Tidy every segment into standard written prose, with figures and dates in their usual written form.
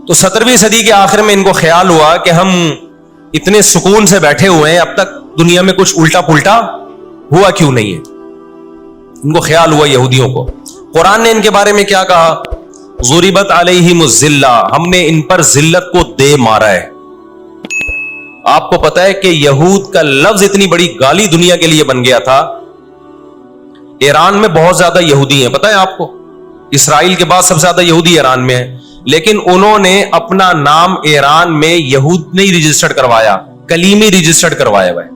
تو 17ویں صدی کے آخر میں ان کو خیال ہوا کہ ہم اتنے سکون سے بیٹھے ہوئے ہیں, اب تک دنیا میں کچھ الٹا پلٹا ہوا کیوں نہیں ہے. ان کو خیال ہوا یہودیوں کو. قرآن نے ان کے بارے میں کیا کہا؟ ضربت علیہم الذلہ, ہم نے ان پر ذلت کو دے مارا ہے. آپ کو پتا ہے کہ یہود کا لفظ اتنی بڑی گالی دنیا کے لیے بن گیا تھا. ایران میں بہت زیادہ یہودی ہیں, پتا ہے آپ کو, اسرائیل کے بعد سب سے زیادہ یہودی ایران میں ہیں, لیکن انہوں نے اپنا نام ایران میں یہود نہیں رجسٹرڈ کروایا, کلیمی رجسٹرڈ کروایا ہوا ہے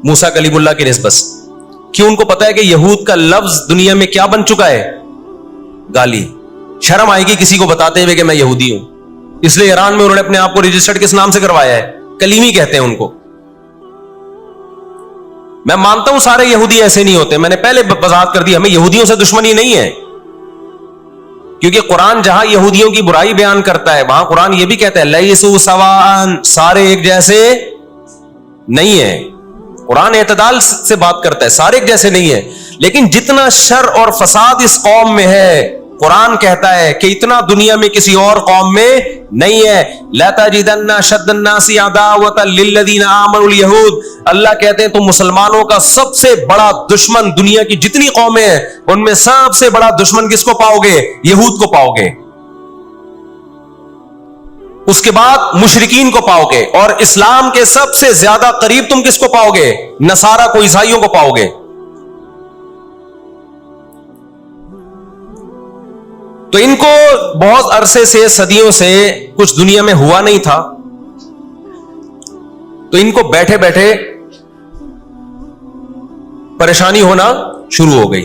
موسیٰ کلیم اللہ کی نسبت. کیوں؟ ان کو پتا ہے کہ یہود کا لفظ دنیا میں کیا بن چکا ہے؟ گالی. شرم آئے گی کسی کو بتاتے ہوئے کہ میں یہودی ہوں, اس لیے ایران میں انہوں نے اپنے آپ کو رجسٹرڈ کس نام سے کروایا ہے؟ کلیمی کہتے ہیں ان کو. میں مانتا ہوں سارے یہودی ایسے نہیں ہوتے, میں نے پہلے وضاحت کر دی, ہمیں یہودیوں سے دشمنی نہیں ہے, کیونکہ قرآن جہاں یہودیوں کی برائی بیان کرتا ہے وہاں قرآن یہ بھی کہتا ہے لیسوا سواء, سارے ایک جیسے نہیں ہیں. قرآن اعتدال سے بات کرتا ہے, سارے ایک جیسے نہیں ہیں, لیکن جتنا شر اور فساد اس قوم میں ہے قرآن کہتا ہے کہ اتنا دنیا میں کسی اور قوم میں نہیں ہے. لَتَجِدَنَّ أَشَدَّ النَّاسِ عَدَاوَةً لِلَّذِينَ آمَنُوا الْيَهُودَ, اللہ کہتے ہیں تو مسلمانوں کا سب سے بڑا دشمن دنیا کی جتنی قومیں ہیں ان میں سب سے بڑا دشمن کس کو پاؤ گے؟ یہود کو پاؤ گے. اس کے بعد مشرکین کو پاؤ گے, اور اسلام کے سب سے زیادہ قریب تم کس کو پاؤ گے؟ نصارہ کو, عیسائیوں کو پاؤ گے. تو ان کو بہت عرصے سے, صدیوں سے کچھ دنیا میں ہوا نہیں تھا, تو ان کو بیٹھے بیٹھے پریشانی ہونا شروع ہو گئی.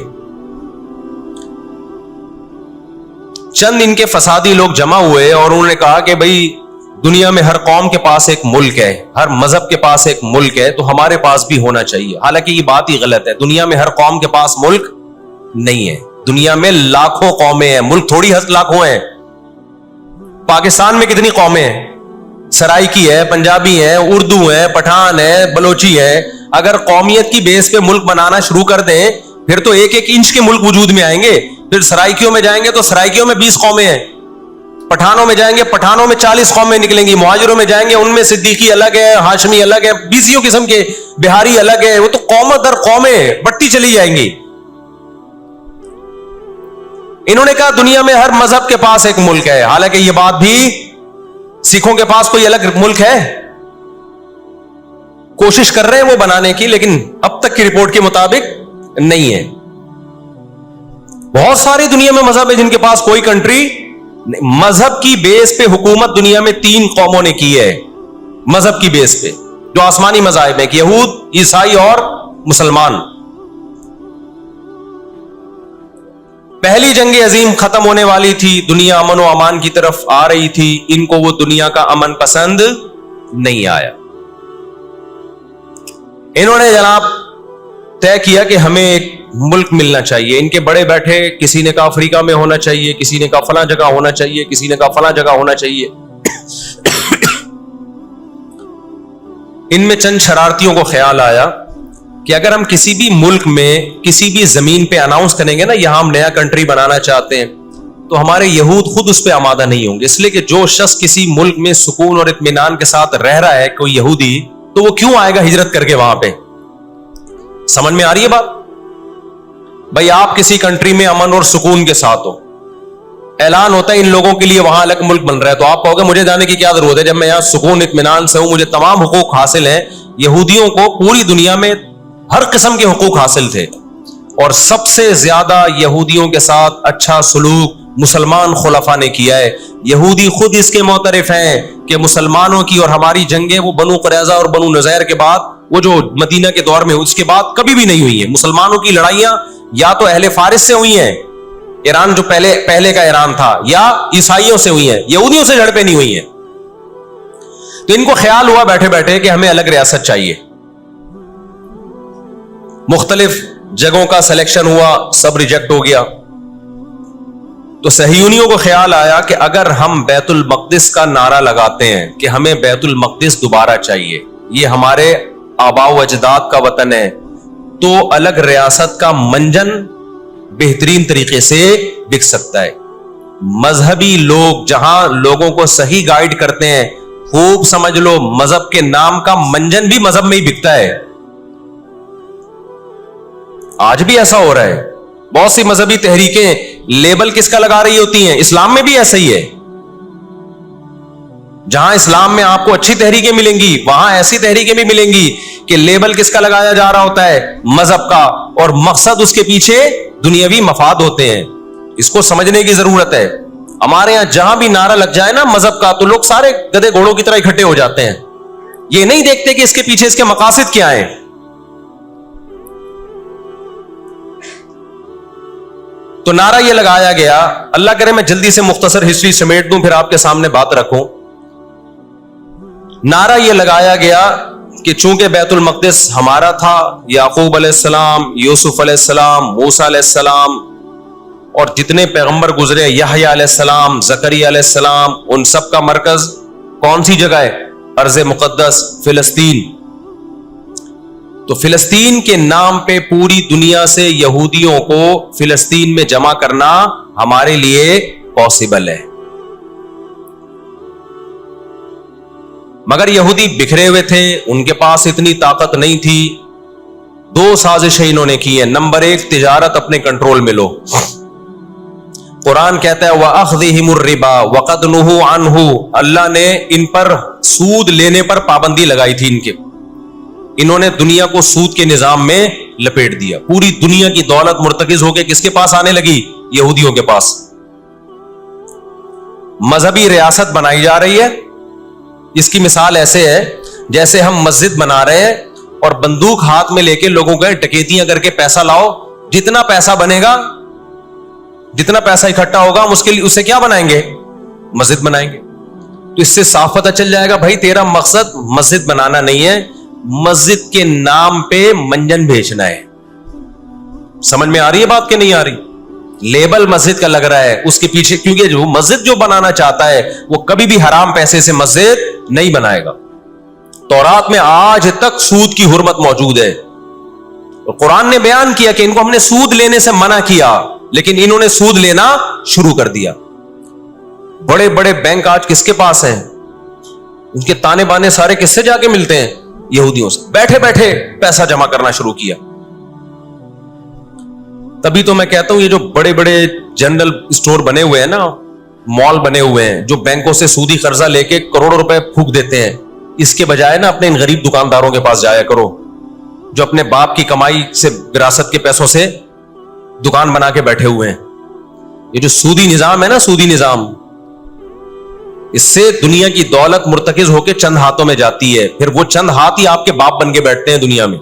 چند ان کے فسادی لوگ جمع ہوئے اور انہوں نے کہا کہ بھئی دنیا میں ہر قوم کے پاس ایک ملک ہے, ہر مذہب کے پاس ایک ملک ہے, تو ہمارے پاس بھی ہونا چاہیے. حالانکہ یہ بات ہی غلط ہے, دنیا میں ہر قوم کے پاس ملک نہیں ہے. دنیا میں لاکھوں قومیں ہیں, ملک تھوڑی لاکھوں ہیں. پاکستان میں کتنی قومیں ہیں؟ سرائکی ہے, پنجابی ہے, اردو ہے, پٹھان ہے, بلوچی ہے. اگر قومیت کی بیس پہ ملک بنانا شروع کر دیں پھر تو ایک ایک انچ کے ملک وجود میں آئیں گے. پھر سرائکیوں میں جائیں گے تو سرائکیوں میں 20 قومیں ہیں, پٹھانوں میں جائیں گے پٹھانوں میں 40 قومیں نکلیں گی, مہاجروں میں جائیں گے ان میں صدیقی الگ ہے, ہاشمی الگ ہے, 20 قسم کے, بہاری الگ ہے. وہ تو قوم در قومیں بڑھتی چلی جائیں گی. انہوں نے کہا دنیا میں ہر مذہب کے پاس ایک ملک ہے. حالانکہ یہ بات بھی, سکھوں کے پاس کوئی الگ ملک ہے؟ کوشش کر رہے ہیں وہ بنانے کی, لیکن اب تک کی رپورٹ کے مطابق نہیں ہے. بہت ساری دنیا میں مذہب ہے جن کے پاس کوئی کنٹری. مذہب کی بیس پہ حکومت دنیا میں 3 قوموں نے کی ہے, مذہب کی بیس پہ, جو آسمانی مذاہب ہیں, یہود, عیسائی اور مسلمان. پہلی جنگ عظیم ختم ہونے والی تھی, دنیا امن و امان کی طرف آ رہی تھی, ان کو وہ دنیا کا امن پسند نہیں آیا. انہوں نے جناب طے کیا کہ ہمیں ایک ملک ملنا چاہیے. ان کے بڑے بیٹھے, کسی نے کہا افریقہ میں ہونا چاہیے, کسی نے کہا فلاں جگہ ہونا چاہیے, کسی نے کہا فلاں جگہ ہونا چاہیے. ان میں چند شرارتیوں کو خیال آیا کہ اگر ہم کسی بھی ملک میں کسی بھی زمین پہ اناؤنس کریں گے نا یہاں ہم نیا کنٹری بنانا چاہتے ہیں, تو ہمارے یہود خود اس پہ آمادہ نہیں ہوں گے. اس لیے کہ جو شخص کسی ملک میں سکون اور اطمینان کے ساتھ رہ رہا ہے, کوئی یہودی, تو وہ کیوں آئے گا ہجرت کر کے وہاں پہ؟ سمجھ میں آ رہی ہے بات؟ بھائی آپ کسی کنٹری میں امن اور سکون کے ساتھ ہو, اعلان ہوتا ہے ان لوگوں کے لیے وہاں الگ ملک بن رہا ہے, تو آپ کہو گے مجھے جانے کی کیا ضرورت ہے جب میں یہاں سکون اطمینان سے ہوں, مجھے تمام حقوق حاصل ہیں. یہودیوں کو پوری دنیا میں ہر قسم کے حقوق حاصل تھے, اور سب سے زیادہ یہودیوں کے ساتھ اچھا سلوک مسلمان خلفاء نے کیا ہے. یہودی خود اس کے معترف ہیں کہ مسلمانوں کی اور ہماری جنگیں وہ بنو قریظہ اور بنو نذیر کے بعد, وہ جو مدینہ کے دور میں اس کے بعد کبھی بھی نہیں ہوئی ہیں. مسلمانوں کی لڑائیاں یا تو اہل فارس سے ہوئی ہیں, ایران جو پہلے کا ایران تھا, یا عیسائیوں سے ہوئی ہیں, یہودیوں سے جھڑپیں نہیں ہوئی ہیں. تو ان کو خیال ہوا بیٹھے بیٹھے کہ ہمیں الگ ریاست چاہیے. مختلف جگہوں کا سلیکشن ہوا, سب ریجیکٹ ہو گیا. تو صہیونیوں کو خیال آیا کہ اگر ہم بیت المقدس کا نعرہ لگاتے ہیں کہ ہمیں بیت المقدس دوبارہ چاہیے, یہ ہمارے آباء و اجداد کا وطن ہے, تو الگ ریاست کا منجن بہترین طریقے سے بک سکتا ہے. مذہبی لوگ جہاں لوگوں کو صحیح گائیڈ کرتے ہیں، خوب سمجھ لو مذہب کے نام کا منجن بھی مذہب میں ہی بکتا ہے. آج بھی ایسا ہو رہا ہے. بہت سی مذہبی تحریکیں لیبل کس کا لگا رہی ہوتی ہیں؟ اسلام میں بھی ایسا ہی ہے. جہاں اسلام میں آپ کو اچھی تحریکیں ملیں گی وہاں ایسی تحریکیں بھی ملیں گی کہ لیبل کس کا لگایا جا رہا ہوتا ہے؟ مذہب کا، اور مقصد اس کے پیچھے دنیاوی مفاد ہوتے ہیں. اس کو سمجھنے کی ضرورت ہے. ہمارے یہاں جہاں بھی نعرہ لگ جائے نا مذہب کا تو لوگ سارے گدھے گھوڑوں کی طرح اکٹھے ہو جاتے ہیں. یہ نہیں دیکھتے کہ اس کے پیچھے اس کے مقاصد کیا ہیں. تو نعرہ یہ لگایا گیا، اللہ کرے میں جلدی سے مختصر ہسٹری سمیٹ دوں پھر آپ کے سامنے بات رکھوں. نعرہ یہ لگایا گیا کہ چونکہ بیت المقدس ہمارا تھا، یعقوب علیہ السلام، یوسف علیہ السلام، موسیٰ علیہ السلام اور جتنے پیغمبر گزرے، یحییٰ علیہ السلام، زکریا علیہ السلام، ان سب کا مرکز کون سی جگہ ہے؟ ارض مقدس فلسطین. تو فلسطین کے نام پہ پوری دنیا سے یہودیوں کو فلسطین میں جمع کرنا ہمارے لیے پاسبل ہے. مگر یہودی بکھرے ہوئے تھے، ان کے پاس اتنی طاقت نہیں تھی. دو سازشیں انہوں نے کی ہیں. نمبر ایک، تجارت اپنے کنٹرول میں لو. قرآن کہتا ہے وَأَخْذِهِمُ الرِّبَا وَقَدْ نُهُوا عَنْهُ، اللہ نے ان پر سود لینے پر پابندی لگائی تھی. انہوں نے دنیا کو سود کے نظام میں لپیٹ دیا. پوری دنیا کی دولت مرتکز ہو کے کس کے پاس آنے لگی؟ یہودیوں کے پاس. مذہبی ریاست بنائی جا رہی ہے. اس کی مثال ایسے ہے جیسے ہم مسجد بنا رہے ہیں اور بندوق ہاتھ میں لے کے لوگوں کے ڈکیتیاں کر کے پیسہ لاؤ. جتنا پیسہ بنے گا، جتنا پیسہ اکٹھا ہوگا ہم اس سے کیا بنائیں گے؟ مسجد بنائیں گے. تو اس سے صاف پتہ چل جائے گا بھائی تیرا مقصد مسجد بنانا نہیں ہے، مسجد کے نام پہ منجن بیچنا ہے. سمجھ میں آ رہی ہے بات کہ نہیں آ رہی؟ لیبل مسجد کا لگ رہا ہے اس کے پیچھے، کیونکہ جو مسجد جو بنانا چاہتا ہے وہ کبھی بھی حرام پیسے سے مسجد نہیں بنائے گا. تورات میں آج تک سود کی حرمت موجود ہے. قرآن نے بیان کیا کہ ان کو ہم نے سود لینے سے منع کیا، لیکن انہوں نے سود لینا شروع کر دیا. بڑے بڑے بینک آج کس کے پاس ہیں؟ ان کے تانے بانے سارے کس سے جا کے ملتے ہیں؟ یہودیوں سے. بیٹھے بیٹھے پیسہ جمع کرنا شروع کیا. تبھی تو میں کہتا ہوں یہ جو بڑے بڑے جنرل اسٹور بنے ہوئے ہیں نا، مال بنے ہوئے ہیں جو بینکوں سے سودی قرضہ لے کے کروڑوں روپے پھونک دیتے ہیں، اس کے بجائے نا اپنے ان غریب دکانداروں کے پاس جایا کرو جو اپنے باپ کی کمائی سے، وراثت کے پیسوں سے دکان بنا کے بیٹھے ہوئے ہیں. یہ جو سودی نظام ہے نا، سودی نظام، اس سے دنیا کی دولت مرتکز ہو کے چند ہاتھوں میں جاتی ہے. پھر وہ چند ہاتھ ہی آپ کے باپ بن کے بیٹھتے ہیں دنیا میں.